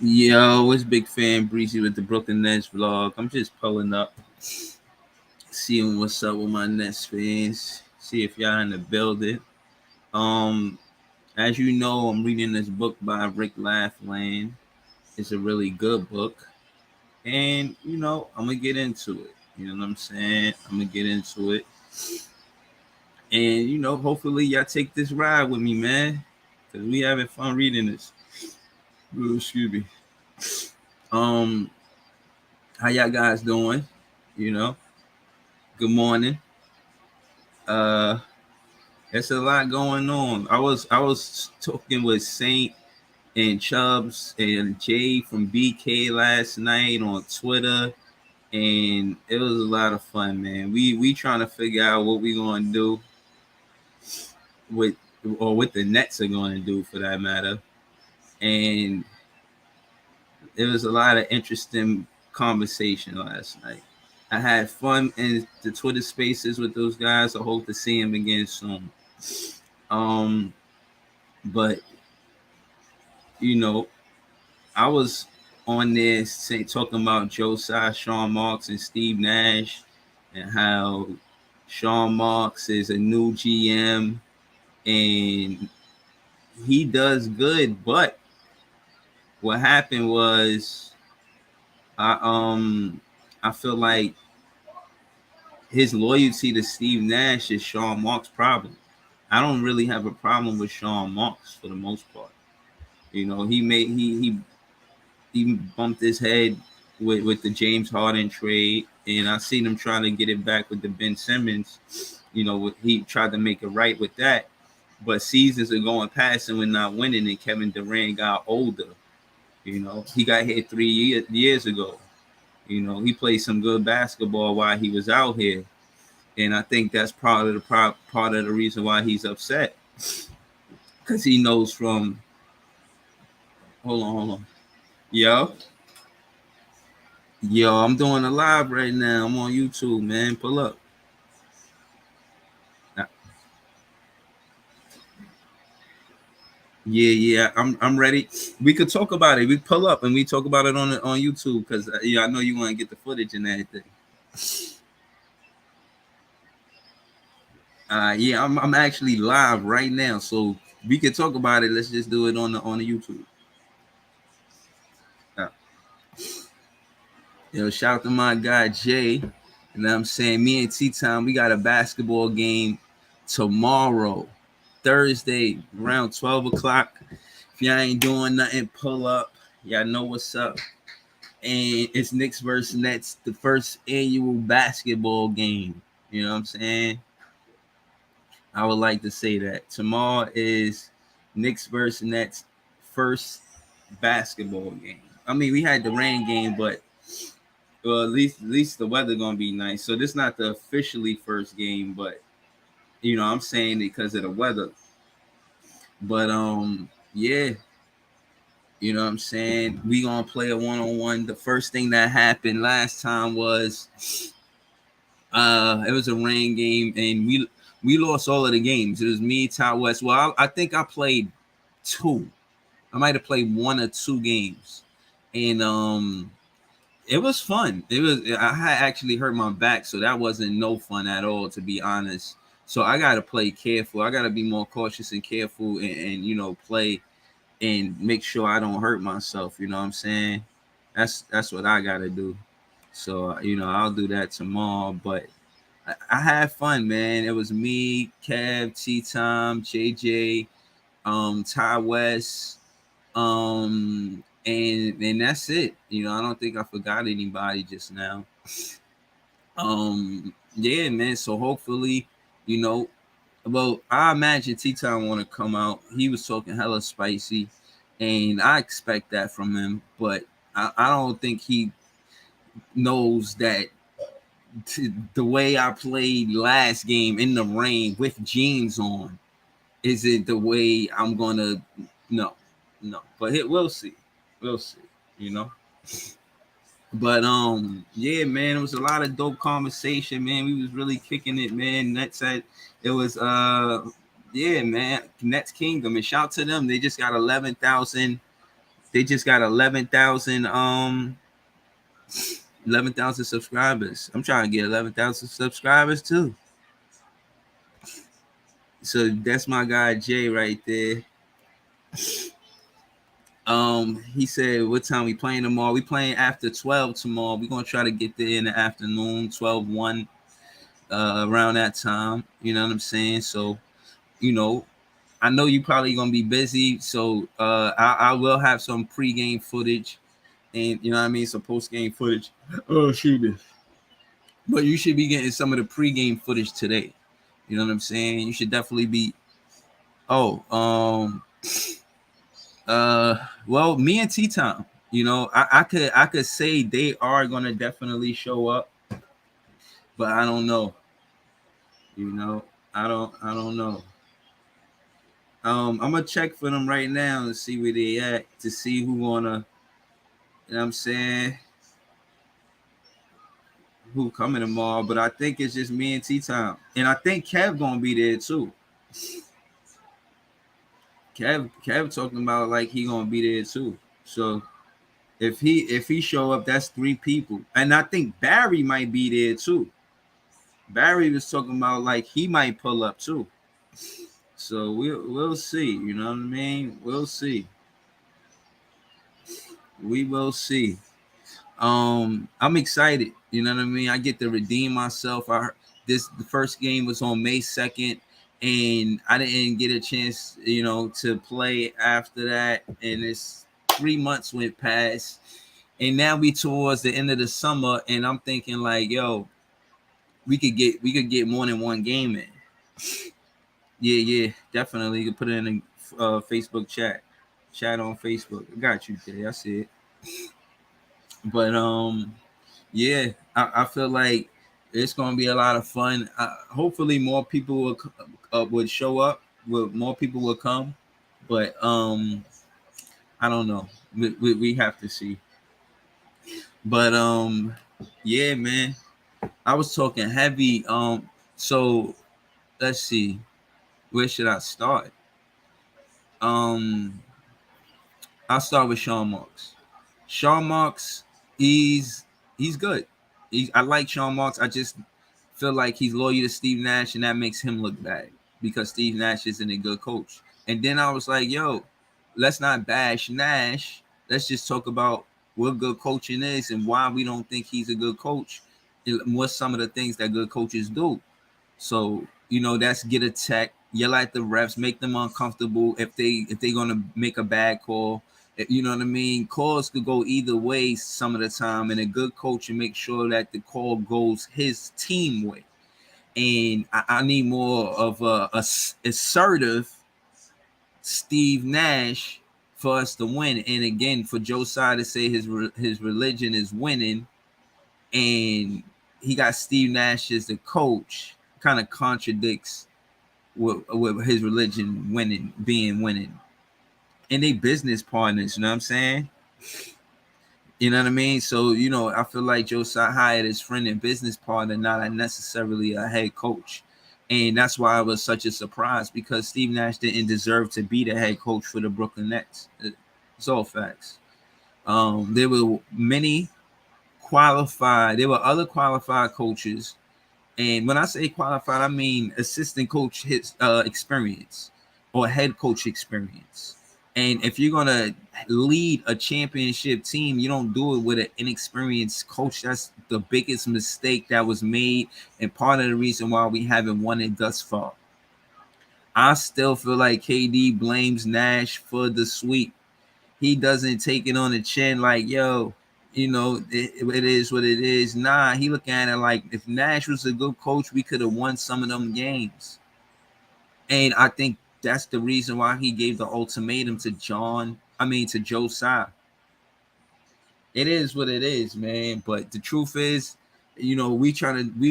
Yo, it's Big Fan Breezy with the Brooklyn Nets vlog. I'm just pulling up, seeing what's up with my Nets fans. See if y'all in the building. Um, as you know, I'm reading this book by Rick Laughland. It's a really good book, and I'm gonna get into it. You know what I'm saying? I'm gonna get into it, and hopefully y'all take this ride with me, man, because we having fun reading this. Ooh, excuse me. Um, how y'all guys doing? You know, good morning. Uh, there's a lot going on. I was talking with Saint and Chubbs and Jay from BK last night on Twitter, and it was a lot of fun, man. We trying to figure out what we gonna do with or what the Nets are gonna do for that matter, and it was a lot of interesting conversation last night. I had fun in the Twitter spaces with those guys. I hope to see them again soon. Um, but you know, I was on there talking about Josiah, Sean Marks, and Steve Nash, and how Sean Marks is a new GM and he does good. But what happened was, I I feel like his loyalty to Steve Nash is Sean Marks' problem. I don't really have a problem with Sean Marks for the most part. He bumped his head with the James Harden trade, and I seen him trying to get it back with the Ben Simmons. He tried to make it right with that, but seasons are going past and we're not winning. And Kevin Durant got older. He got hit 3 years ago. He played some good basketball while he was out here, and I think that's part of the reason why he's upset, because he knows from. Hold on. Yo, Yo, I'm doing a live right now. I'm on YouTube, man. Pull up. Uh, Yeah. I'm ready. We could talk about it. We pull up and we talk about it on YouTube because I know you want to get the footage and everything. Yeah, I'm actually live right now, so we can talk about it. Let's just do it on the YouTube. Uh, Shout out to my guy Jay. You know what I'm saying? Me and T Time, we got a basketball game tomorrow, Thursday, around 12 o'clock. If y'all ain't doing nothing, pull up. Y'all know what's up. And it's Knicks versus Nets, the first annual basketball game. You know what I'm saying? I would like to say that. Tomorrow is Knicks versus Nets first basketball game. I mean, we had the rain game, but well, at least the weather gonna be nice. So this not the officially first game, but I'm saying it because of the weather. But yeah, you know what I'm saying? We gonna play a one-on-one. The first thing that happened last time was it was a rain game and we lost all of the games. It was me, Ty West. Well, I think I played two. I might have played one or two games. And it was fun. I had actually hurt my back, so that wasn't no fun at all, to be honest. So I gotta play careful. I gotta be more cautious and careful and play and make sure I don't hurt myself. You know what I'm saying? That's what I gotta do. So I'll do that tomorrow. But I had fun, man. It was me, Kev, T Tom, JJ, Ty West, and that's it. I don't think I forgot anybody just now. Yeah, man. So hopefully, you know, well, I imagine T Time want to come out. He was talking hella spicy, and I expect that from him. But I don't think he knows that the way I played last game in the rain with jeans on is it the way I'm gonna. No, no. But we'll see. We'll see. You know. But yeah, man, it was a lot of dope conversation, man. We was really kicking it, man. Nets said it was yeah, man, Nets Kingdom, and shout to them. They just got 11,000 They just got 11,000 subscribers. I'm trying to get 11,000 subscribers too. So that's my guy Jay right there. He said, what time we playing tomorrow? We playing after 12 tomorrow. We're gonna try to get there in the afternoon, 12-1, around that time. You know what I'm saying? So, you know, I know you probably gonna be busy. So I will have some pregame footage and you know what I mean, some post-game footage. Oh shoot. But you should be getting some of the pregame footage today. You know what I'm saying? You should definitely be. Oh, well, me and T Time. You know, I could say they are gonna definitely show up, but I don't know. You know, I don't know. I'm gonna check for them right now and see where they at to see who gonna. You know what I'm saying? Who coming tomorrow? But I think it's just me and T Time, and I think Kev gonna be there too. Kev talking about like he gonna be there too. So if he show up, that's 3 people, and I think Barry might be there too. Barry was talking about like he might pull up too. So we'll see. You know what I mean? We'll see. We will see. I'm excited. You know what I mean? I get to redeem myself. The first game was on May 2nd, and I didn't get a chance, you know, to play after that. And it's 3 months went past, and now we towards the end of the summer, and I'm thinking like, yo, we could get more than one game in. Yeah, definitely. You can put it in a Facebook chat on Facebook. I got you, Jay. I see it. But yeah, I feel like it's gonna be a lot of fun. Hopefully, more people will would show up. More people will come, but I don't know. We have to see. But yeah, man. I was talking heavy. So let's see. Where should I start? Um, I'll start with Sean Marks. Sean Marks, he's good. I like Sean Marks. I just feel like he's loyal to Steve Nash, and that makes him look bad because Steve Nash isn't a good coach. And then I was like, yo, let's not bash Nash. Let's just talk about what good coaching is and why we don't think he's a good coach. And what's some of the things that good coaches do. So, you know, that's get a tech, yell at the refs, make them uncomfortable if they're gonna make a bad call. You know what I mean? Calls could go either way some of the time, and a good coach and make sure that the call goes his team way. And I need more of a assertive Steve Nash for us to win. And again, for Josiah to say his religion is winning, and he got Steve Nash as the coach, kind of contradicts with his religion being winning. And they business partners, you know what I'm saying? You know what I mean? So, you know, I feel like Josiah hired his friend and business partner, not necessarily a head coach. And that's why it was such a surprise because Steve Nash didn't deserve to be the head coach for the Brooklyn Nets. It's all facts. There were there were other qualified coaches. And when I say qualified, I mean assistant coach experience or head coach experience. And if you're gonna lead a championship team, you don't do it with an inexperienced coach. That's the biggest mistake that was made, and part of the reason why we haven't won it thus far. I still feel like KD blames Nash for the sweep. He doesn't take it on the chin like, yo, you know, it is what it is. Nah, he looking at it like if Nash was a good coach, we could have won some of them games. And I think that's the reason why he gave the ultimatum to to Josiah. It is what it is, man. But the truth is, you know, we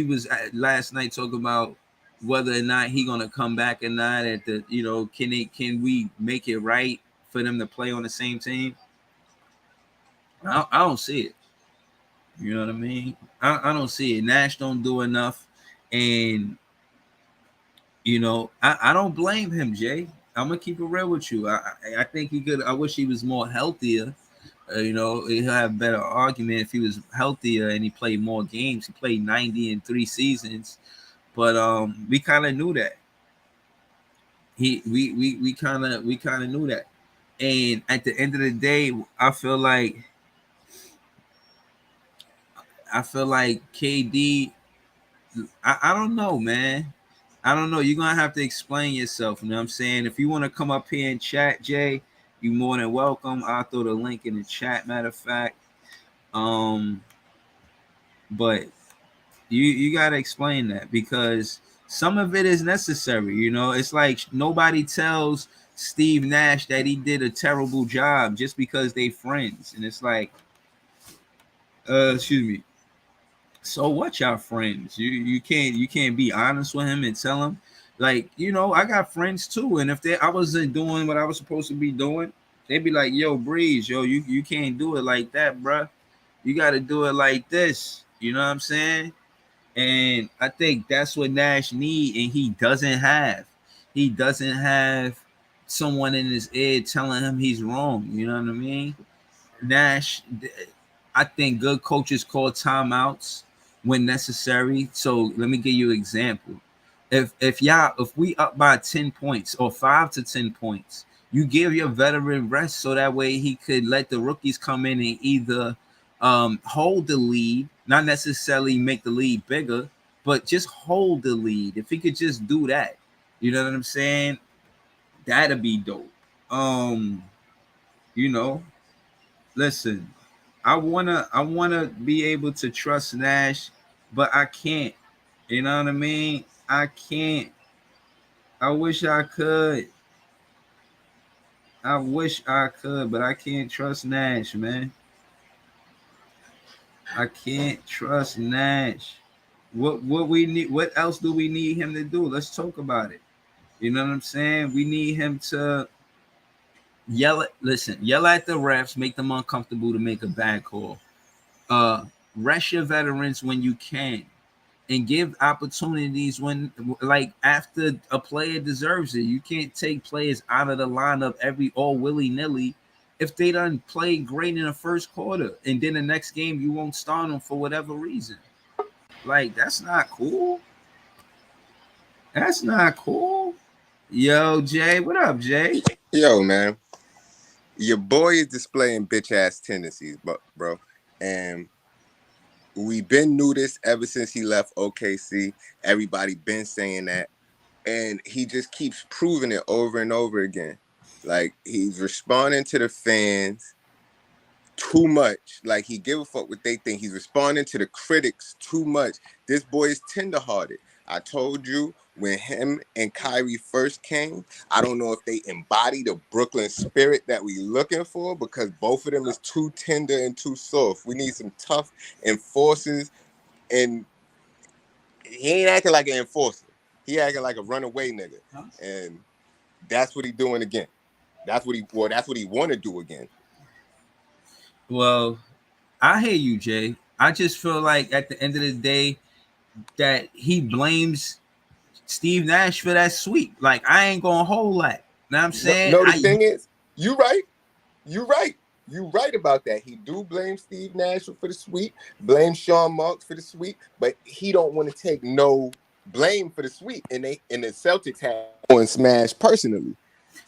was last night talking about whether or not he gonna come back or not. At the, you know, can we make it right for them to play on the same team? I don't see it. You know what I mean? I don't see it. Nash don't do enough, and you know, I don't blame him, Jay. I'm gonna keep it real with you. I think he could. I wish he was more healthier. He'll have a better argument if he was healthier and he played more games. He played 90 in 3 seasons, but we kind of knew that. We kind of knew that. And at the end of the day, I feel like KD. I don't know, man. I don't know. You're gonna have to explain yourself. You know what I'm saying? If you want to come up here and chat, Jay, you're more than welcome. I'll throw the link in the chat. Matter of fact, um, but you gotta explain that because some of it is necessary. It's like nobody tells Steve Nash that he did a terrible job just because they friends, and it's like, excuse me. So what, y'all friends? You can't be honest with him and tell him, like, I got friends too, and if I wasn't doing what I was supposed to be doing, they'd be like, yo, Breeze, yo, you can't do it like that, bruh. You got to do it like this. You know what I'm saying? And I think that's what Nash need, and he doesn't have. He doesn't have someone in his ear telling him he's wrong. You know what I mean? Nash, I think good coaches call timeouts when necessary. So let me give you an example. If we up by 10 points or 5 to 10 points, you give your veteran rest so that way he could let the rookies come in and either hold the lead, not necessarily make the lead bigger, but just hold the lead. If he could just do that, you know what I'm saying? That'd be dope. Um, you know, listen, I wanna be able to trust Nash, but I can't. You know what I mean? I can't. I wish I could. I wish I could, but I can't trust Nash, man. I can't trust Nash. What we need? What else do we need him to do? Let's talk about it. You know what I'm saying? We need him to yell at the refs, make them uncomfortable to make a bad call. Uh, Rest your veterans when you can, and give opportunities when, like, after a player deserves it. You can't take players out of the lineup every all willy nilly if they done played great in the first quarter, and then the next game you won't start them for whatever reason. Like, that's not cool. That's not cool. Yo, Jay, what up, Jay? Yo, man, your boy is displaying bitch ass tendencies, bro. And we been knew this ever since he left OKC. Everybody been saying that, and he just keeps proving it over and over again. Like, he's responding to the fans too much. Like, he give a fuck what they think. He's responding to the critics too much. This boy is tenderhearted. I told you when him and Kyrie first came, I don't know if they embody the Brooklyn spirit that we looking for, because both of them is too tender and too soft. We need some tough enforcers, and he ain't acting like an enforcer. He acting like a runaway nigga, and that's what he doing again. That's what he want to do again. Well, I hear you, Jay. I just feel like at the end of the day that he blames Steve Nash for that sweep. Like, I ain't gonna hold that. Know what I'm No, saying? no, the thing is, you right. You right. You right about that. He do blame Steve Nash for the sweep, blame Sean Marks for the sweep, but he don't want to take no blame for the sweep. And the Celtics had on Smash personally.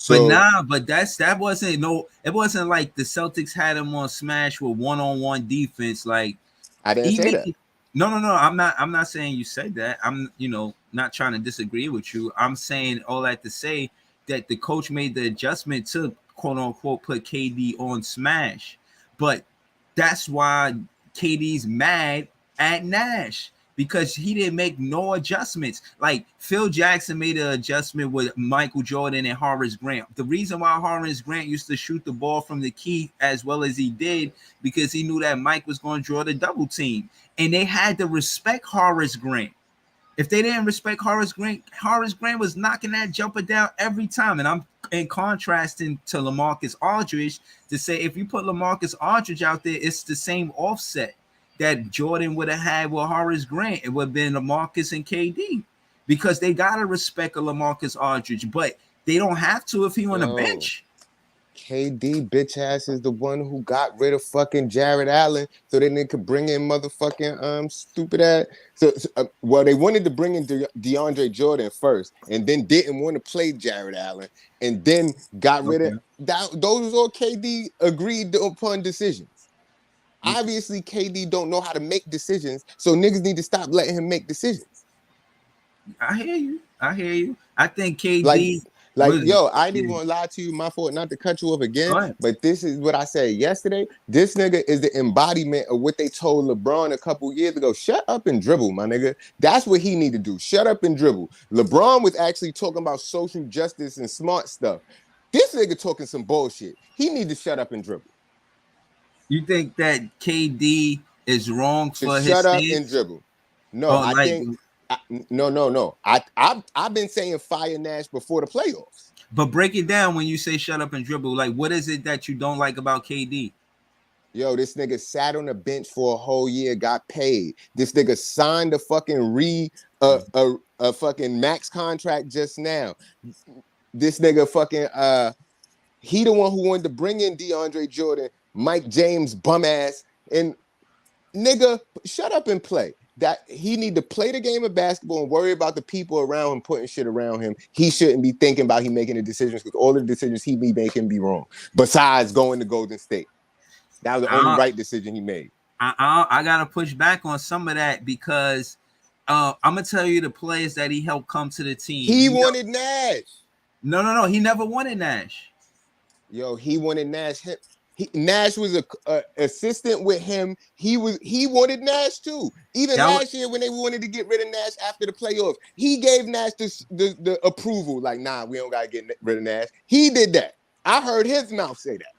But So nah, but that wasn't no. It wasn't like the Celtics had him on smash with one-on-one defense. Like, I didn't say even that. no. I'm not saying you said that. I'm not trying to disagree with you. I'm saying all that to say that the coach made the adjustment to quote unquote put KD on smash, but that's why KD's mad at Nash because he didn't make no adjustments. Like, Phil Jackson made an adjustment with Michael Jordan and Horace Grant. The reason why Horace Grant used to shoot the ball from the key as well as he did because he knew that Mike was going to draw the double team, and they had to respect Horace Grant. If they didn't respect Horace Grant was knocking that jumper down every time. And I'm in contrasting to LaMarcus Aldridge to say if you put LaMarcus Aldridge out there, it's the same offset that Jordan would have had with Horace Grant. It would have been LaMarcus and KD because they gotta respect a LaMarcus Aldridge. But They don't have to if he on the Yo, bench. KD bitch ass is the one who got rid of fucking Jared Allen so then they could bring in motherfucking stupid ass. Well, they wanted to bring in DeAndre Jordan first, and then didn't want to play Jared Allen, and then got rid of Okay. that. Those all KD agreed upon decisions. Obviously, KD don't know how to make decisions, so niggas need to stop letting him make decisions. I hear you. I hear you. I think Like, KD like, was. yo, I didn't Yeah. want to lie to you. My fault not to cut you off Go again, ahead. but this is what I said yesterday. This nigga is the embodiment of what they told LeBron a couple years ago. Shut up and dribble, my nigga. That's what he need to do. Shut up and dribble. LeBron was actually talking about social justice and smart stuff. This nigga talking some bullshit. He need to shut up and dribble. You think that KD is wrong To for his shut up and stance? dribble. No, Or I like, think no. I've been saying fire Nash before the playoffs. but break it down when you say shut up and dribble. Like, what is it that you don't like about KD? Yo, this nigga sat on the bench for a whole year, got paid. This nigga signed a fucking a fucking max contract just now. This nigga fucking he the one who wanted to bring in DeAndre Jordan, Mike James bum ass, and nigga, shut up and play. That he need to play the game of basketball and worry about the people around him putting shit around him. He shouldn't be thinking about he making the decisions because all the decisions he be making be wrong. Besides going to Golden State. That was the only I, right decision he made. I gotta push back on some of that because I'm gonna tell you the players that he helped come to the team. He wanted Nash. No. He never wanted Nash. Yo, he wanted Nash. Nash was a assistant with him. He wanted Nash too. Even That was, last year when they wanted to get rid of Nash after the playoffs, he gave Nash the approval. Like, nah, we don't gotta get rid of Nash. He did that. I heard his mouth say that.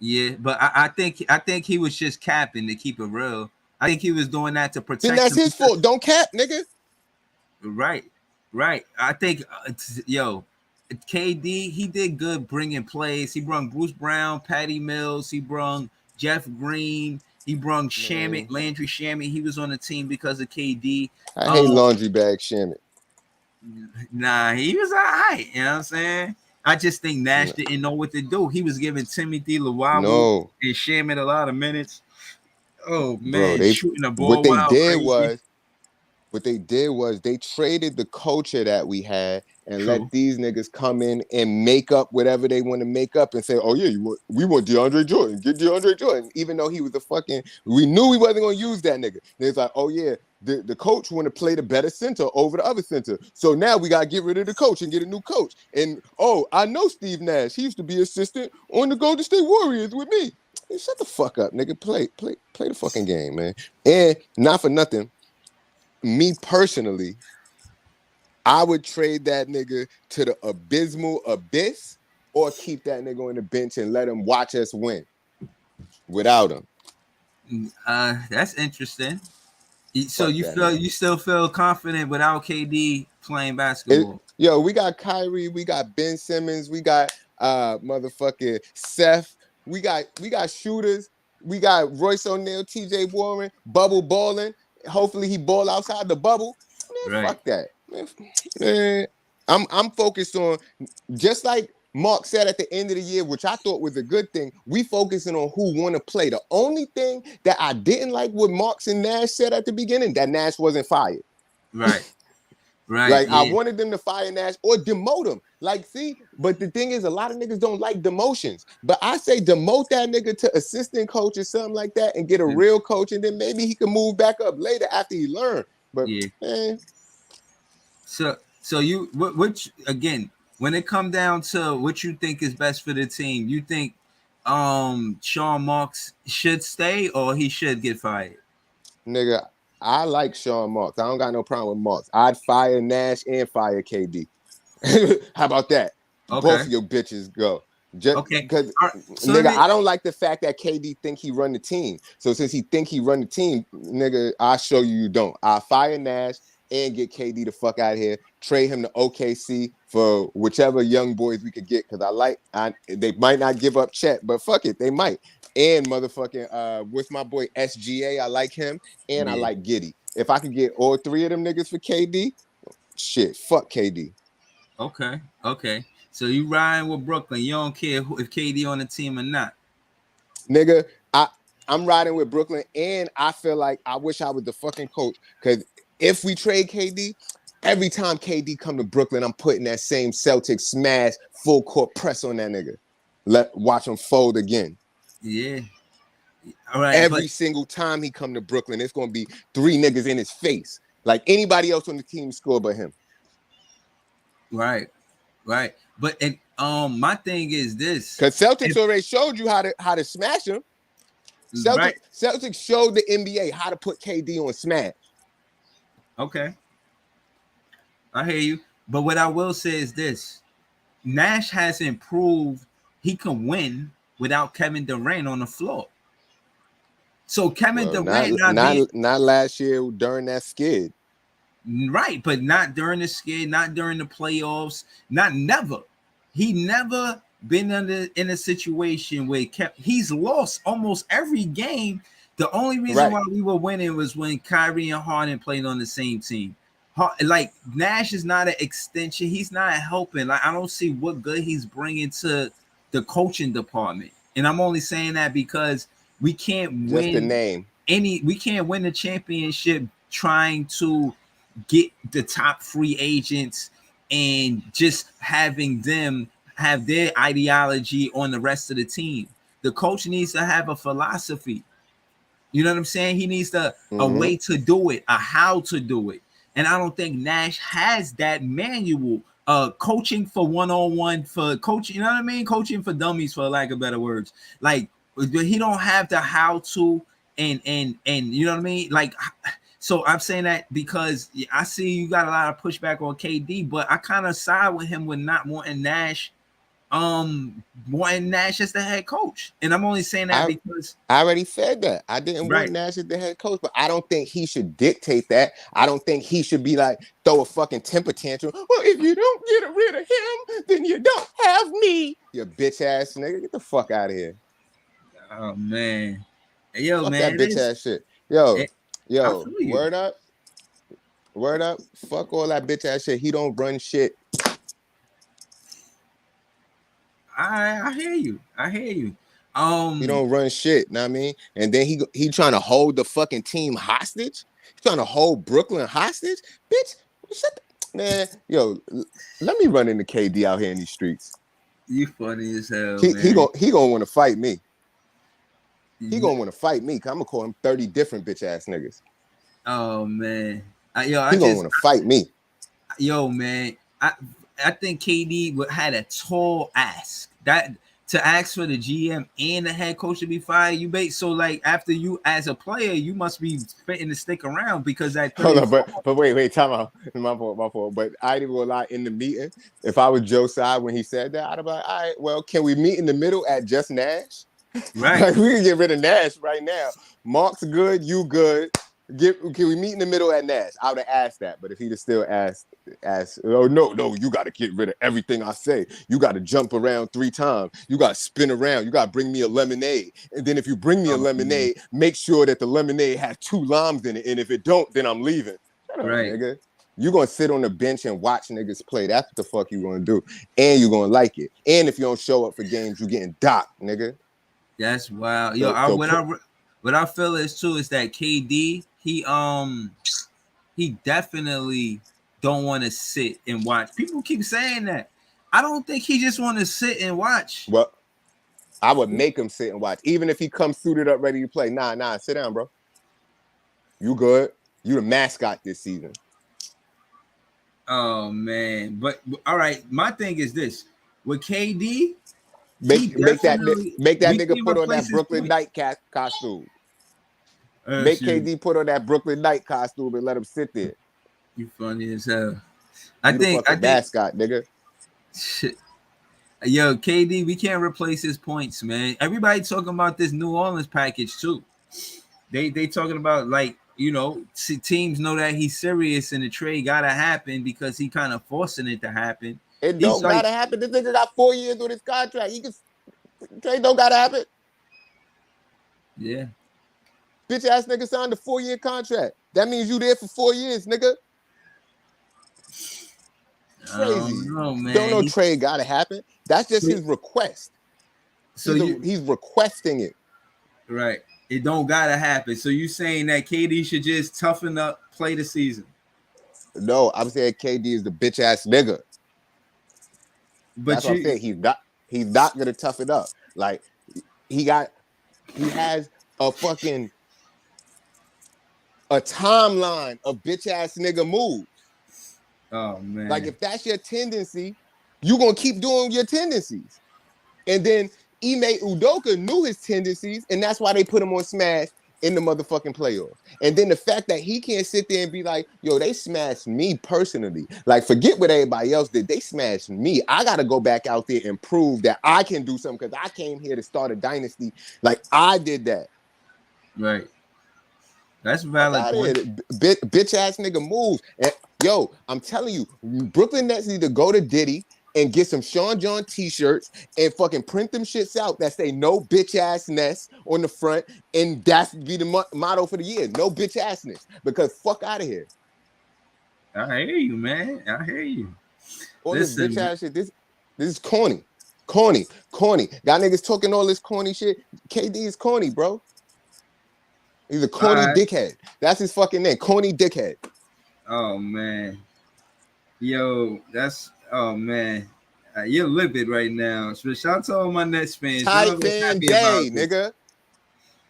yeah, but I think he was just capping to keep it real. I think he was doing that to Then protect that's him. his fault. Don't cap, nigga. Right, right. I think, yo, KD, he did good bringing plays. He brung Bruce Brown, Patty Mills. He brung Jeff Green. He brung Shamit, Man, Landry Shamit. He was on the team because of KD. I hate Um, laundry bag Shamit. nah, he was all right. You know what I'm saying? I just think Nash didn't know what to do. He was giving Timothy Luwawu No, and Shamit a lot of minutes. Oh bro. man, shooting the What ball they wild did crazy. was What they did was they traded the culture that we had and let True. these niggas come in and make up whatever they want to make up and say, oh yeah, we want DeAndre Jordan, get DeAndre Jordan. Even though he was we knew we wasn't gonna use that nigga. And it's like, oh yeah, the coach want to play the better center over the other center. So now we gotta get rid of the coach and get a new coach. And oh, I know Steve Nash. He used to be assistant on the Golden State Warriors with me. Hey, shut the fuck up, nigga. Play the fucking game, man. And not for nothing. Me personally, I would trade that nigga to the abysmal abyss or keep that nigga on the bench and let him watch us win without him. That's interesting. So Fuck that nigga. you still feel confident without KD playing basketball? Yo, we got Kyrie, we got Ben Simmons, we got motherfucking Seth, we got shooters, we got Royce O'Neal, TJ Warren, bubble balling. Hopefully he ball outside the bubble. Man, Right. fuck that. Man, I'm focused on just like Mark said at the end of the year, which I thought was a good thing. We focusing on who want to play. The only thing that I didn't like what Marks and Nash said at the beginning, that Nash wasn't fired. Right. Right. Like, I Yeah. wanted them to fire Nash or demote him. Like, see, but the thing is, a lot of niggas don't like demotions. But I say demote that nigga to assistant coach or something like that and get a real coach, and then maybe he can move back up later after he learned. But Yeah. man, So you which again, when it come down to what you think is best for the team, you think Sean Marks should stay or he should get fired? nigga, I like Sean Marks. I don't got no problem with Marks. I'd fire Nash and fire KD. How about that? Both Okay. of your bitches go. Just Okay. because, All right. So nigga, I don't like the fact that KD think he run the team. So since he think he run the team, nigga, I'll show you don't. I'll fire Nash and get KD the fuck out of here. Trade him to OKC for whichever young boys we could get. Because they might not give up Chet, but fuck it, they might. And motherfucking with my boy SGA, I like him, and I yeah. like Giddy. If I could get all three of them niggas for KD, shit, fuck KD. Okay. Okay. So you riding with Brooklyn. You don't care if KD on the team or not. Nigga, I'm riding with Brooklyn, and I feel like I wish I was the fucking coach. Because if we trade KD, every time KD come to Brooklyn, I'm putting that same Celtic smash full court press on that nigga. Watch him fold again. Yeah. All right. Every single time he come to Brooklyn, it's gonna be 3 niggas in his face. Like anybody else on the team score but him. Right. But my thing is this. Because Celtics already showed you how to smash him. Celtics showed the NBA how to put KD on smash. Okay. I hear you. But what I will say is this. Nash has improved. He can win without Kevin Durant on the floor. So Kevin Durant not last year during that skid. Right, but not during the skid, not during the playoffs, never. He never been in a situation where he's lost almost every game. The only reason why we were winning was when Kyrie and Harden played on the same team. Like Nash is not an extension. He's not helping. Like I don't see what good he's bringing to the coaching department. And I'm only saying that because we can't win the name. We can't win the championship trying to get the top free agents and just having them have their ideology on the rest of the team. The coach needs to have a philosophy. You know what I'm saying? He needs a way to do it, a how to do it. And I don't think Nash has that manual. Coaching for one-on-one, for coaching, you know what I mean? Coaching for dummies, for lack of better words. Like he don't have the how to and you know what I mean? Like, so I'm saying that because I see you got a lot of pushback on KD, but I kind of side with him with not wanting Nash as the head coach. And I'm only saying that because I already said that. I didn't want Nash as the head coach, but I don't think he should dictate that. I don't think he should be like, throw a fucking temper tantrum. Well, if you don't get rid of him, then you don't have me. You bitch ass nigga. Get the fuck out of here. Oh man. Yo, fuck man. That bitch ass shit. Yo, word up. Word up. Fuck all that bitch ass shit. He don't run shit. I hear you. He don't run shit, know what I mean? And then he trying to hold the fucking team hostage. He's trying to hold Brooklyn hostage. Bitch, shut the, man. Yo, let me run into KD out here in these streets. You funny as hell, man. He gonna want to fight me. Mm-hmm. He gonna want to fight me, cause I'm gonna call him 30 different bitch ass niggas. Oh man. He gonna want to fight me. Yo, man. I think KD had a tall ask. That to ask for the GM and the head coach to be fired, so like after you as a player, you must be fitting to stick around because that. Hold on, but wait, time out. My fault. But I didn't go a lot in the meeting. If I was Joe's side when he said that, I'd be like, all right, well, can we meet in the middle at just Nash? Right. Like we can get rid of Nash right now. Mark's good, you good. Can we meet in the middle at Nash? I would have asked that, but if he'd have still asked, oh no, you got to get rid of everything I say. You got to jump around 3 times. You got to spin around. You got to bring me a lemonade. And then if you bring me a lemonade, make sure that the lemonade has 2 limes in it. And if it don't, then I'm leaving. Shut up, nigga. You're going to sit on the bench and watch niggas play. That's what the fuck you going to do. And you're going to like it. And if you don't show up for games, you getting docked, nigga. That's wild. Yo, what I feel is too is that KD, he definitely don't want to sit and watch. People keep saying that. I don't think he just want to sit and watch. Well, I would make him sit and watch. Even if he comes suited up ready to play. Nah, sit down, bro. You good. You the mascot this season. Oh man. But all right, my thing is this. With KD, Make that nigga put on that Brooklyn Nyte costume. Make KD put on that Brooklyn Nyte costume and let him sit there. You funny as hell. I think mascot, nigga. Shit. Yo, KD, we can't replace his points, man. Everybody talking about this New Orleans package too. They talking about like, you know, teams know that he's serious and the trade gotta happen because he kind of forcing it to happen. It don't gotta happen. This nigga got 4 years with his contract. He can trade don't gotta happen. Yeah. Bitch ass nigga signed a 4-year contract. That means you there for 4 years, nigga. I don't Crazy. know, Don't man. know trade gotta happen. That's just So, his request. so you He's requesting it. right. It don't gotta happen. So you saying that KD should just toughen up, play the season? No, I'm saying KD is the bitch ass nigga. That's But what I'm you saying. He's not gonna tough it up. Like he got he has a fucking a timeline of bitch ass nigga moves. oh Like man. if that's your tendency, you gonna keep doing your tendencies. And then Ime Udoka knew his tendencies, and that's why they put him on Smash in the motherfucking playoffs. And then the fact that he can't sit there and be like, yo, they smashed me personally. Like, forget what everybody else did. They smashed me. I got to go back out there and prove that I can do something because I came here to start a dynasty. Like, I did that. Right. That's a Fuck valid out of here. point. Bitch ass nigga moves. And yo, I'm telling you, Brooklyn Nets need to go to Diddy and get some Sean John t-shirts and fucking print them shits out that say no bitch ass ness on the front. And that's be the motto for the year. No bitch assness. Because fuck out of here. I hear you, man. I hear you. All this Listen, bitch man. ass shit. This is corny. Corny. Corny. Y'all niggas talking all this corny shit. KD is corny, bro. He's a All corny right. dickhead. That's his fucking name. Corny dickhead. Oh man. Yo, that's oh man. You're livid right now. So shout out to all my Nets fans. None Tight of us fan happy J, about this. nigga.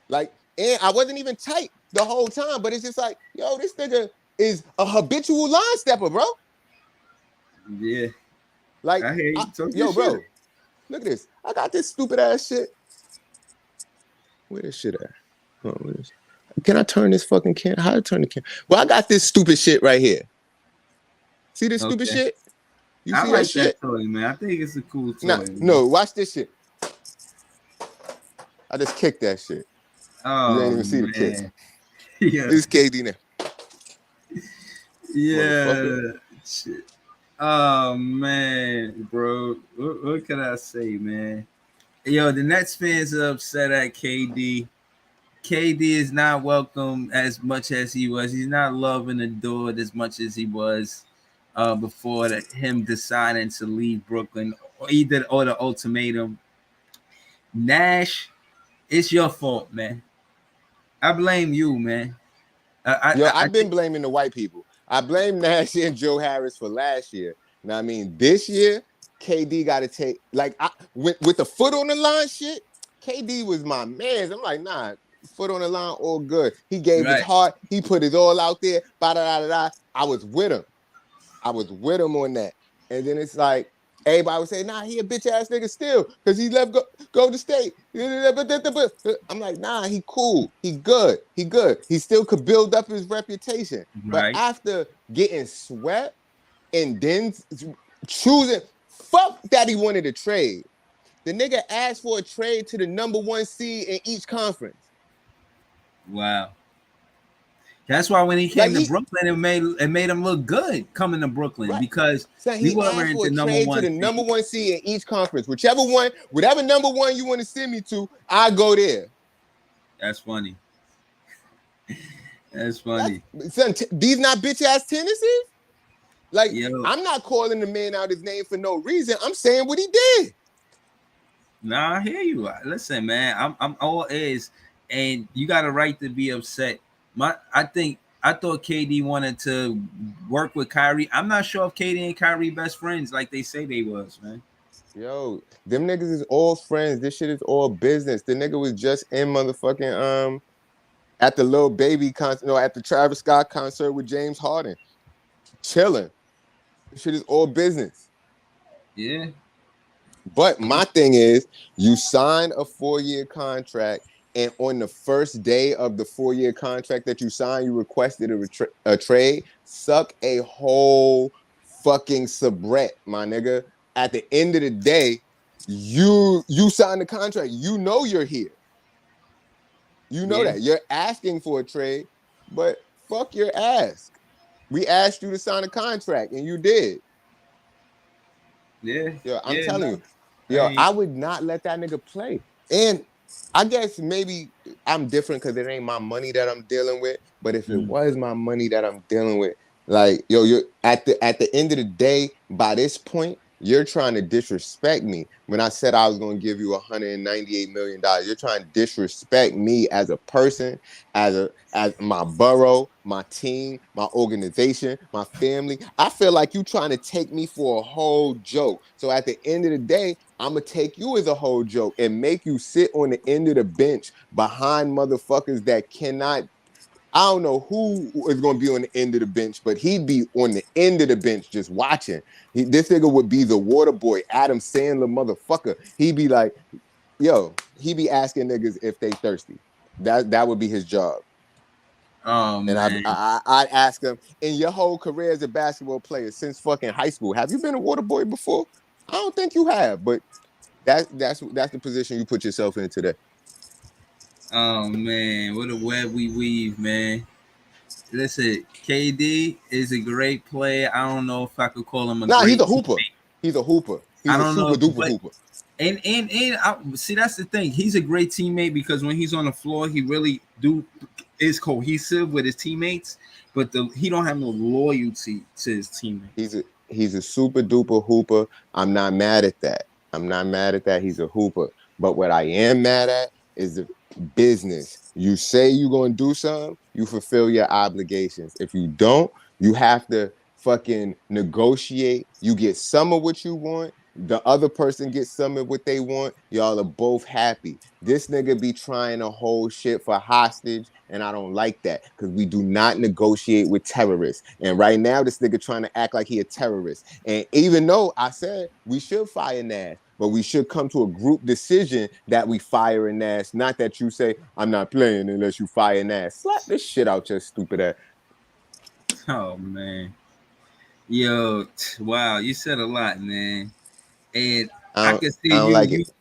Like, and I wasn't even tight the whole time, but it's just like, yo, this nigga is a habitual line stepper, bro. Yeah. Like, I hear you. Talk your yo, shit. bro, look at this. I got this stupid ass shit. Where this shit at? Oh, can I turn this fucking can? How to turn the can? Well, I got this stupid shit right here. See this stupid Okay. shit? You I see that like that shit? toy, man. I think it's a cool Nah, toy, man. no, watch this shit. I just kicked that shit. You ain't Oh even see the kick. man. Yeah. This KD now. Motherfucker. Yeah. Shit. Oh man, bro. What can I say, man? Yo, the Nets fans are upset at KD. KD is not welcome as much as he was. He's not loved and adored as much as he was before him deciding to leave Brooklyn, or the ultimatum. Nash, it's your fault, man. I blame you, man. Yo, I I've been think blaming the white people. I blame Nash and Joe Harris for last year. Now, I mean, this year, KD got to take, like, with the foot on the line shit, KD was my man. I'm like, nah, foot on the line, all good. He gave his right, heart. He put it all out there. Ba-da-da-da-da. I was with him. I was with him on that. And then it's like, everybody would say, nah, he a bitch ass nigga still because he left go to state. I'm like, nah, he cool. He good. He good. He still could build up his reputation. But right. after getting swept and then choosing, fuck that he wanted to trade. The nigga asked for a trade to the number one seed in each conference. Wow. That's why when he Like came to Brooklyn, it made him look good coming to Brooklyn right. because So we he asked weren't for the a number trade to one the number seed. one seed in each conference. Whichever one, whatever number one you want to send me to, I go there. That's funny. That's funny. These not bitch ass tendencies. Like, Yo, I'm not calling the man out his name for no reason. I'm saying what he did. nah, I hear you. Listen, man, I'm all ears, and you got a right to be upset. I thought KD wanted to work with Kyrie. I'm not sure if KD and Kyrie best friends like they say they was, man. Yo, them niggas is all friends. This shit is all business. The nigga was just in motherfucking at the Lil Baby concert, no, at the Travis Scott concert with James Harden, chilling. This shit is all business. Yeah, But my thing is, you sign a 4-year contract, and on the first day of the 4-year contract that you signed, you requested a trade. Suck a whole fucking subret, my nigga. At the end of the day, you signed the contract. You know you're here. You know yeah, that. You're asking for a trade, but fuck your ask. We asked you to sign a contract, and you did. yeah, Yo, I'm yeah. telling you, No, I yo, ain't. I would not let that nigga play. And I guess maybe I'm different because it ain't my money that I'm dealing with. But if it was my money that I'm dealing with, Like, yo, you're at the end of the day, by this point, you're trying to disrespect me. When I said I was going to give you $198 million, you're trying to disrespect me as a person, as my borough, my team, my organization, my family. I feel like you trying to take me for a whole joke. So at the end of the day, I'm gonna take you as a whole joke and make you sit on the end of the bench behind motherfuckers that cannot. I don't know who is going to be on the end of the bench, but he'd be on the end of the bench just watching. This nigga would be the water boy, Adam Sandler motherfucker. He'd be like, yo, he be asking niggas if they thirsty. That would be his job. Oh And man. I'd ask him, in your whole career as a basketball player since fucking high school, have you been a water boy before? I don't think you have, but that's the position you put yourself in today. Oh man, what a web we weave, man. Listen, KD is a great player. I don't know if I could call him a Nah, he's great a hooper. teammate. He's a hooper. I He's a don't know, super duper but hooper. and I, see that's the thing. He's a great teammate because when he's on the floor, he really is cohesive with his teammates. But he don't have no loyalty to his teammates. He's a super duper hooper. I'm not mad at that. I'm not mad at that. He's a hooper. But what I am mad at is the business. You say you're gonna do something, you fulfill your obligations. If you don't, you have to fucking negotiate. You get some of what you want. The other person gets some of what they want. Y'all are both happy. This nigga be trying to hold shit for hostage, and I don't like that because we do not negotiate with terrorists. And right now, this nigga trying to act like he a terrorist. And even though I said we should fire Nash, but we should come to a group decision that we fire Nash, not that you say I'm not playing unless you fire Nash. Slap this shit out your stupid ass. Oh man, yo, wow, you said a lot, man. And I can see I don't like you it.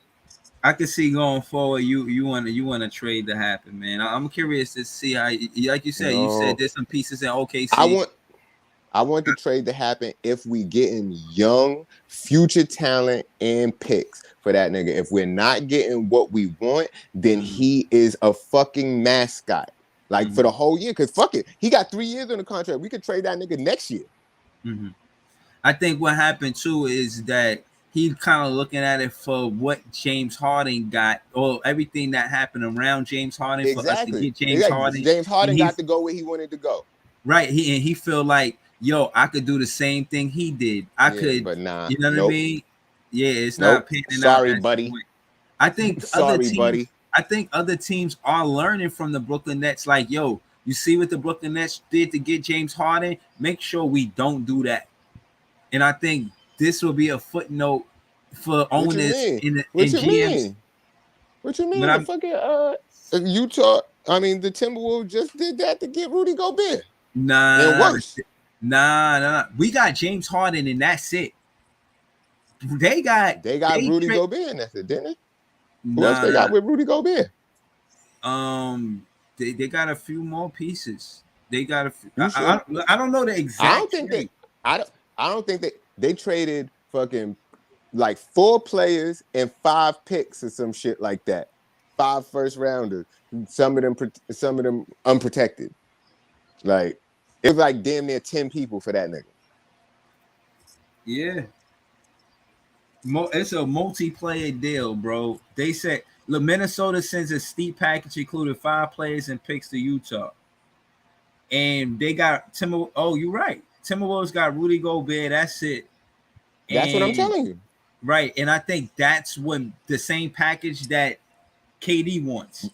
I can see going forward. You want to trade to happen, man. I'm curious to see how, like you said, No, there's some pieces in I OKC. want I want the trade to happen if we getting young, future talent and picks for that nigga. If we're not getting what we want, then Mm-hmm. he is a fucking mascot. Like Mm-hmm. for the whole year, because fuck it. He got 3 years on the contract. We could trade that nigga next year. Mm-hmm. I think what happened too is that he's kind of looking at it for what James Harden got, or everything that happened around James Harden for us to Exactly. get James Exactly. Harden, James and Harden he got to go where he wanted to go. right he feel like, yo, I could do the same thing he did. I Yeah, could, but nah. you know what I Nope. mean? Yeah, it's not Nope. panning out Sorry, that same buddy. way. I think other Sorry, teams. buddy. I think other teams are learning from the Brooklyn Nets. Like, yo, you see what the Brooklyn Nets did to get James Harden. Make sure we don't do that. And I think this will be a footnote for What you owners mean? What in you GMs. mean? What you When mean? The I'm fucking Utah. I mean, the Timberwolves just did that to get Rudy Gobert, and nah, worse. nah. We got James Harden, and that's it. They got They got they Rudy trick. Gobert, and that's it, didn't they? Who else they Nah. got with Rudy Gobert? They got a few more pieces. They got a few, You sure? I don't know the I don't exact think trade. I don't think they traded fucking like 4 players and 5 picks or some shit like that. 5 first rounders. Some of them unprotected. Like it was like damn near 10 people for that nigga. Yeah, it's a multiplayer deal, bro. They said, look, Minnesota sends a steep package including 5 players and picks to Utah, and they got Timber. Oh, you're right. Timberwolves got Rudy Gobert. That's it. That's what I'm And telling you. right, and I think that's when the same package that KD wants.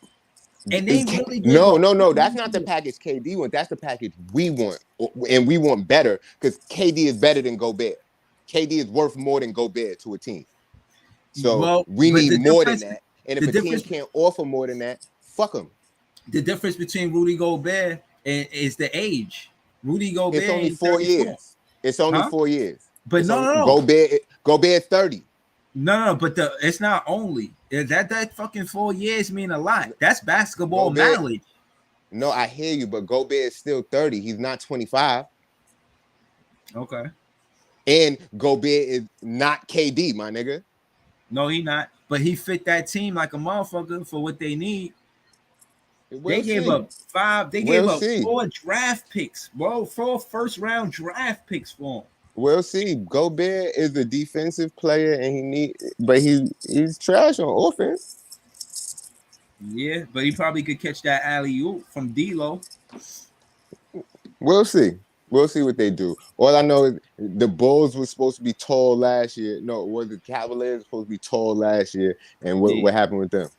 And they really gave No, up. no, no. That's not the package KD wants. That's the package we want, and we want better because KD is better than Gobert. KD is worth more than Gobert to a team. So Well, we but need more than that. And the if a team difference, can't offer more than that, fuck them. the difference between Rudy Gobert is the age. Rudy It's Gobert only ain't 4 34, years. It's only huh? 4 years. But It's no, only no, no, Gobert 30. no. But it's not only that fucking 4 years mean a lot. That's basketball Gobert. mileage. No, I hear you, but Gobert is still 30. He's not 25. Okay. And Gobert is not KD, my nigga. No, he not. But he fit that team like a motherfucker for what they need. They We'll gave see. up 5. They gave We'll up see. 4 draft picks, bro. 4 first-round draft picks for him. We'll see. Gobert is a defensive player, and but he's trash on offense. Yeah, but he probably could catch that alley oop from D'Lo. We'll see. We'll see what they do. All I know is the Bulls were supposed to be tall last year. No, was the Cavaliers supposed to be tall last year? And Yeah, what happened with them?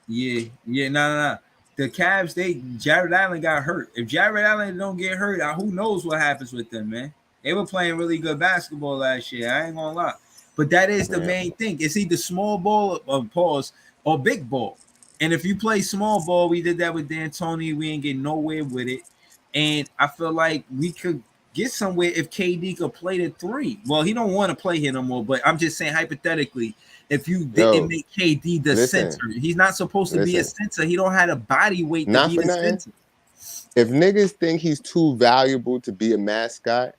no. The Cavs, Jared Allen got hurt. If Jared Allen don't get hurt, who knows what happens with them, man? They were playing really good basketball last year. I ain't gonna lie, but that is the Yeah. main thing. It's either small ball of pause or big ball. And if you play small ball, we did that with D'Antoni. We ain't get nowhere with it. And I feel like we could get somewhere if KD could play the 3. Well, he don't want to play here no more. But I'm just saying hypothetically, if you didn't Yo, make KD the listen, center, he's not supposed to be a listen. center. He don't have a body weight to Not be for the nothing. center. If niggas think he's too valuable to be a mascot,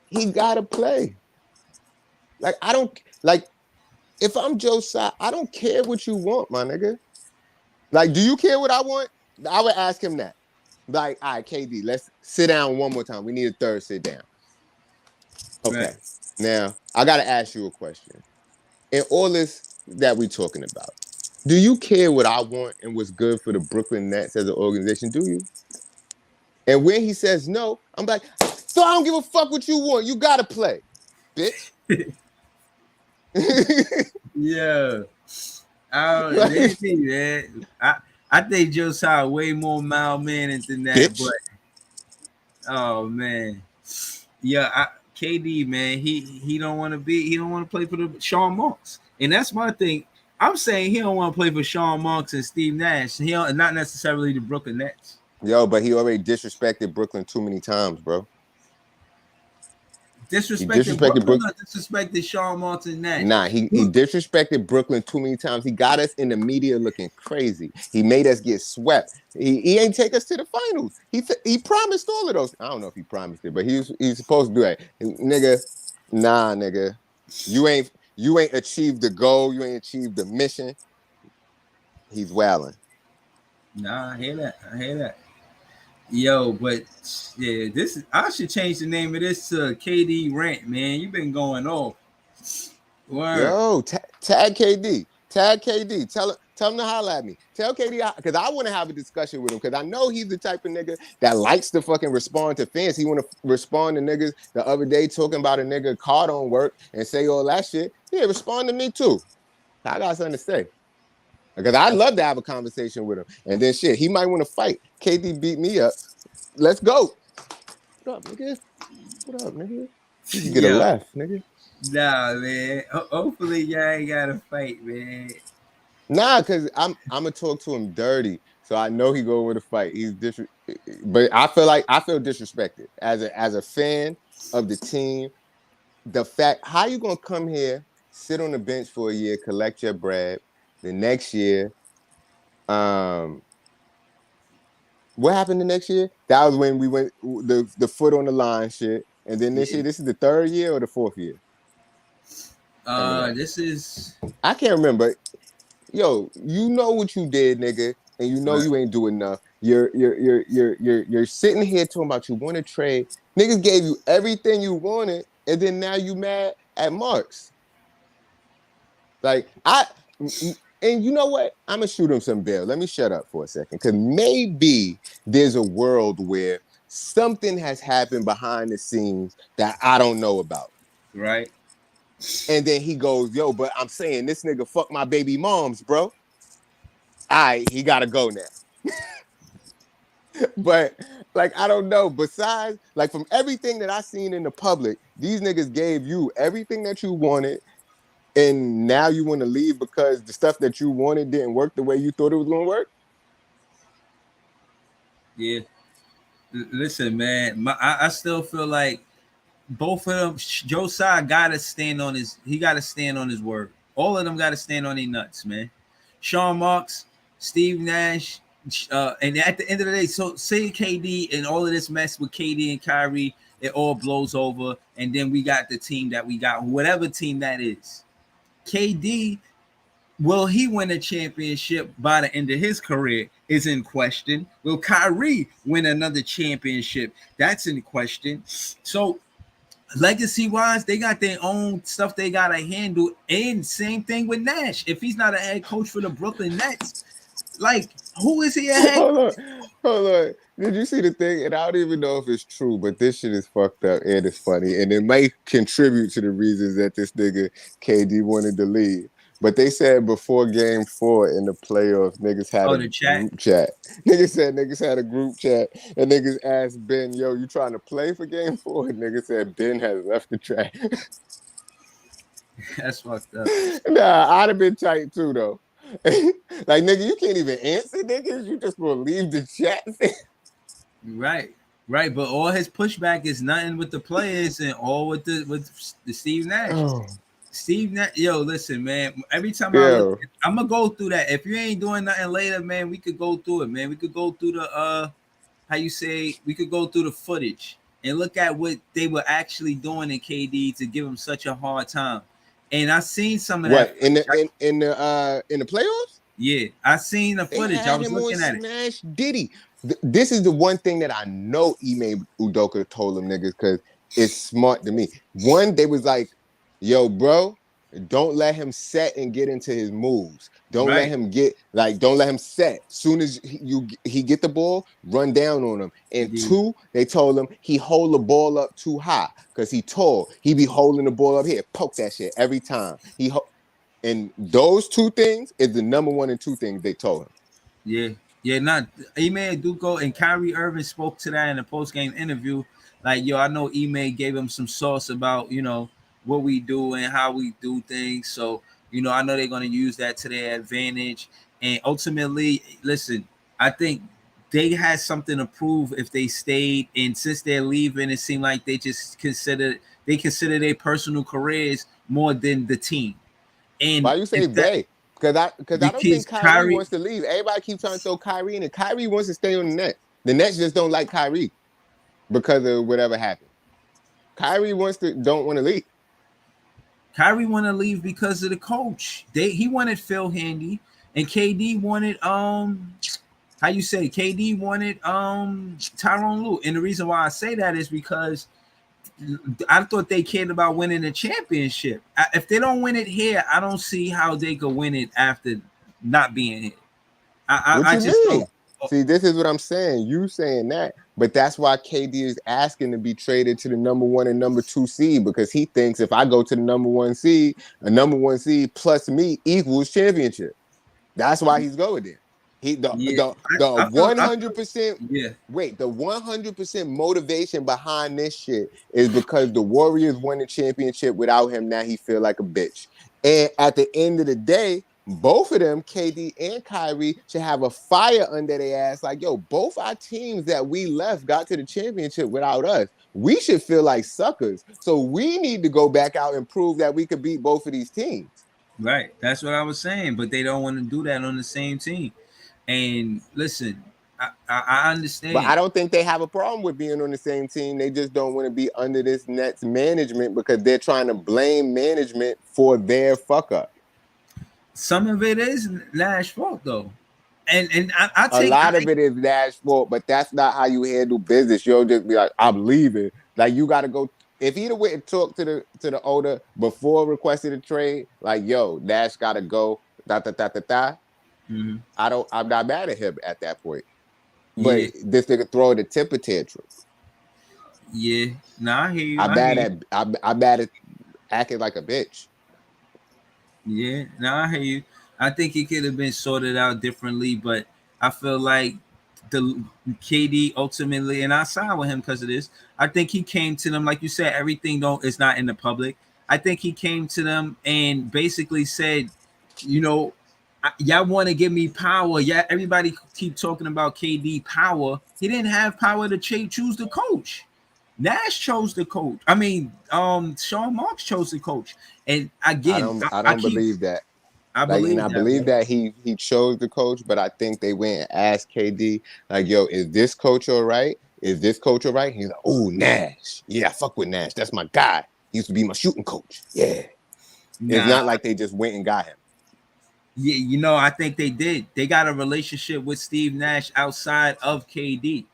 he gotta play. Like I don't like if I'm Joe Tsai, I don't care what you want, my nigga. Like, do you care what I want? I would ask him that. Like, all right, KD, let's sit down one more time. We need a third sit down. Right. Okay. Now, I gotta ask you a question. In all this that we talking about, do you care what I want and what's good for the Brooklyn Nets as an organization? Do you? And when he says no, I'm like, so I don't give a fuck what you want. You gotta play, bitch. Yeah. Like, Man. I think Joe Tsai way more mild mannered than that, bitch. but oh man. Yeah, KD, man, he don't want to play for the Sean Marks. And that's my thing. I'm saying he don't want to play for Sean Marks and Steve Nash. Not necessarily the Brooklyn Nets. Yo, but he already disrespected Brooklyn too many times, bro. He Disrespected disrespected Brooklyn Brooklyn. or disrespected Sean Marks and Nash. Nah, he disrespected Brooklyn too many times. He got us in the media looking crazy. He made us get swept. He ain't take us to the finals. He promised all of those. I don't know if he promised it, but he's supposed to do that. Nigga, nah, nigga. You ain't achieved the goal. You ain't achieved the mission. He's wailing. Nah, I hear that. Yo, but yeah, I should change the name of this to KD Rant, man. You've been going off. Word. Yo, tag KD. Tag KD. Tell him to holler at me. Tell KD because I want to have a discussion with him because I know he's the type of nigga that likes to fucking respond to fans. He want to respond to niggas the other day talking about a nigga car don't work and say all that shit. Yeah, respond to me too. I got something to say. Because I'd love to have a conversation with him. And then shit, he might want to fight. KD beat me up. Let's go. What up, nigga? What up, nigga? You can get a Yo, left, nigga. nah, man. Hopefully, y'all ain't got to fight, man. Nah, cause I'm gonna talk to him dirty, so I know he go with a fight. But I feel disrespected as a fan of the team. The fact how you gonna come here, sit on the bench for a year, collect your bread, the next year, um, what happened the next year? That was when we went the foot on the line shit, and then this Yeah. year, this is the third year or the fourth year coming up. This is I can't remember. Yo, you know what you did, nigga, and you know right. you ain't doing enough. You're sitting here talking about you want to trade. Niggas gave you everything you wanted, and then now you mad at Marks. Like and you know what? I'm gonna shoot him some bail. Let me shut up for a second, because maybe there's a world where something has happened behind the scenes that I don't know about. Right. And then he goes, yo, but I'm saying this nigga fuck my baby moms, bro. All right, he gotta go now. But like, I don't know. Besides, like from everything that I seen in the public, these niggas gave you everything that you wanted, and now you want to leave because the stuff that you wanted didn't work the way you thought it was gonna work. Yeah. Listen, man. I still feel like both of them. Joe Tsai gotta stand on his. He gotta stand on his word. All of them gotta stand on their nuts, man. Sean Marks, Steve Nash, and at the end of the day, so say KD and all of this mess with KD and Kyrie, it all blows over, and then we got the team that we got, whatever team that is. KD Will he win a championship by the end of his career is in question. Will Kyrie win another championship? That's in question. So legacy wise, they got their own stuff they gotta handle. And same thing with Nash. If he's not a head coach for the Brooklyn Nets, like who is he a head? Hold on, hold on. Did you see the thing? And I don't even know if it's true, but this shit is fucked up and it's funny, and it might contribute to the reasons that this nigga KD wanted to leave. But they said before Game 4 in the playoffs, niggas had Oh, a the chat. group chat. Niggas said niggas had a group chat, and niggas asked Ben, "Yo, you trying to play for Game 4?" And niggas said Ben has left the track. That's fucked up. Nah, I'd have been tight too though. Like nigga, you can't even answer niggas. You just gonna leave the chat. Right. Right. But all his pushback is nothing with the players and all with the Steve Nash. Oh, Steve Nash, yo, listen, man. Every time I look, yo, I'm gonna go through that. If you ain't doing nothing later, man, we could go through it, man. We could go through the how you say, we could go through the footage and look at what they were actually doing in KD to give him such a hard time. And I seen some of that what footage. in the playoffs? Yeah, I seen the They footage. I had was him on looking at it. Smash Diddy. This is the one thing that I know Ime Udoka told them niggas because it's smart to me. One, they was like, yo, bro, don't let him set and get into his moves. Don't let Right. him don't let him set. Soon as he get the ball, run down on him. And Indeed. two, they told him he hold the ball up too high because he tall. He be holding the ball up here. Poke that shit every time. And those two things is the number one and two things they told him. Yeah, yeah, not Ime Duco and Kyrie Irving spoke to that in a post game interview. Like, yo, I know Ime gave him some sauce about what we do and how we do things. So I know they're gonna use that to their advantage. And ultimately, listen, I think they had something to prove if they stayed. And since they're leaving, it seemed like they consider their personal careers more than the team. And Why you say if that they? Because I don't because think Kyrie Kyrie, wants to leave. Everybody keeps trying to throw Kyrie in, and Kyrie wants to stay on the Nets. The Nets just don't like Kyrie because of whatever happened. Kyrie don't want to leave. Kyrie want to leave because of the coach. He wanted Phil Handy, and KD wanted how you say KD wanted Tyronn Lue. And the reason why I say that is because I thought they cared about winning the championship. If they don't win it here, I don't see how they could win it after not being here. What I you just don't. mean? See, this is what I'm saying. You saying that, but that's why KD is asking to be traded to the number 1 and number 2 seed because he thinks if I go to the number 1 seed, a number 1 seed plus me equals championship. That's why he's going there. He Yeah, the I feel 100% yeah. wait, the 100% motivation behind this shit is because the Warriors won the championship without him. Now he feel like a bitch. And at the end of the day, both of them, KD and Kyrie, should have a fire under their ass. Like, yo, both our teams that we left got to the championship without us. We should feel like suckers. So we need to go back out and prove that we could beat both of these teams. Right. That's what I was saying. But they don't want to do that on the same team. And listen, I But understand. I don't think they have a problem with being on the same team. They just don't want to be under this Nets management because they're trying to blame management for their fuck up. Some of it is Nash fault though. And I A take lot of it is Nash's fault, but that's not how you handle business. You'll just be like, I'm leaving. Like you got to go. If he'd have went and talked to the owner before requesting a trade, like yo, Nash got to go. Da da da da da. Mhm. I'm not mad at him at that point. But Yeah, this nigga throwing a temper tantrum. yeah. Nah, I hear you. I'm I hear mad you. at I'm mad at acting like a bitch. Yeah, nah, I hear you. I think it could have been sorted out differently, but I feel like the KD ultimately, and I side with him because of this. I think he came to them, like you said, everything don't is not in the public. I think he came to them and basically said, you know, y'all want to give me power. Yeah, everybody keep talking about KD power. He didn't have power to choose the coach. Nash chose the coach. I mean, Sean Marks chose the coach. And again, I I don't keep believe that. I Like, and I believe that, believe bro. that he chose the coach, but I think they went and asked KD, like, yo, is this coach all right? Is this coach all right? He's like, oh, Nash. Yeah, I fuck with Nash. That's my guy. He used to be my shooting coach. Yeah. It's Nah, not like they just went and got him. Yeah, I think they did. They got a relationship with Steve Nash outside of KD.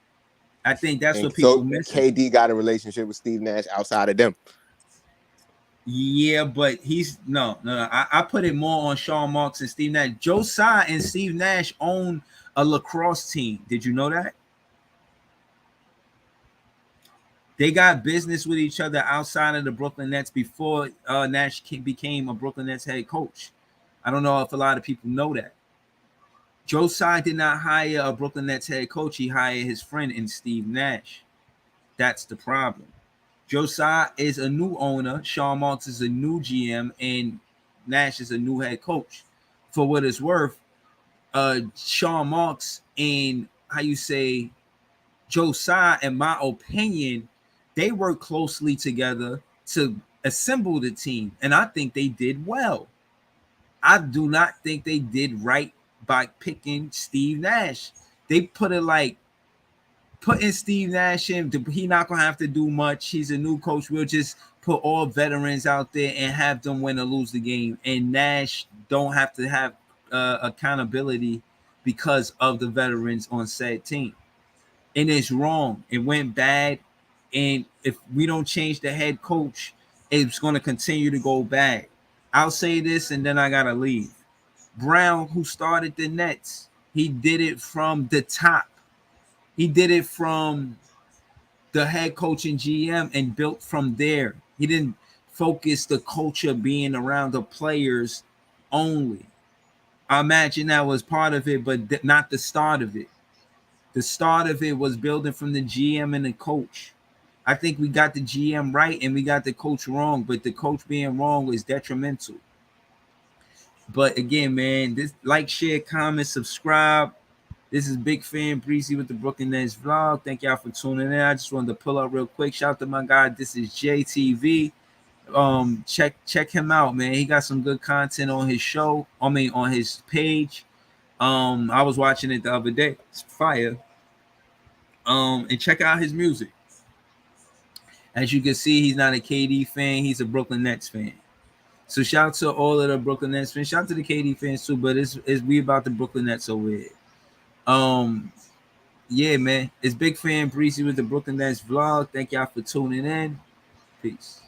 I think that's And what people so missing. KD got a relationship with Steve Nash outside of them. Yeah, but he's no. I put it more on Sean Marks and Steve Nash. Joe Tsai and Steve Nash own a lacrosse team. Did you know that? They got business with each other outside of the Brooklyn Nets before Nash became a Brooklyn Nets head coach. I don't know if a lot of people know that. Joe Tsai did not hire a Brooklyn Nets head coach. He hired his friend in Steve Nash. That's the problem. Joe Tsai is a new owner. Sean Marks is a new GM, and Nash is a new head coach. For what it's worth, Sean Marks and how you say Joe Tsai, in my opinion, they work closely together to assemble the team, and I think they did well. I do not think they did right by picking Steve Nash. They put it like putting Steve Nash in. He not gonna have to do much. He's a new coach. We'll just put all veterans out there and have them win or lose the game. And Nash don't have to have accountability because of the veterans on said team. And it's wrong. It went bad. And if we don't change the head coach, it's going to continue to go bad. I'll say this and then I got to leave. Brown, who started the Nets, he did it from the top. He did it from the head coach and GM and built from there. He didn't focus the culture being around the players only. I imagine that was part of it, but not the start of it. The start of it was building from the GM and the coach. I think we got the GM right and we got the coach wrong, but the coach being wrong is detrimental. But again, man, this like, share, comment, subscribe. This is Big Fan Breezy with the Brooklyn Nets vlog. Thank y'all for tuning in. I just wanted to pull up real quick. Shout out to my guy. This is JTV. Check him out, man. He got some good content on his show. I mean, on his page. I was watching it the other day. It's fire. And check out his music. As you can see, he's not a KD fan. He's a Brooklyn Nets fan. So shout out to all of the Brooklyn Nets fans. Shout out to the KD fans too. But it's we about the Brooklyn Nets over here. Yeah, man. It's Big Fan Breezy with the Brooklyn Nets vlog. Thank y'all for tuning in. Peace.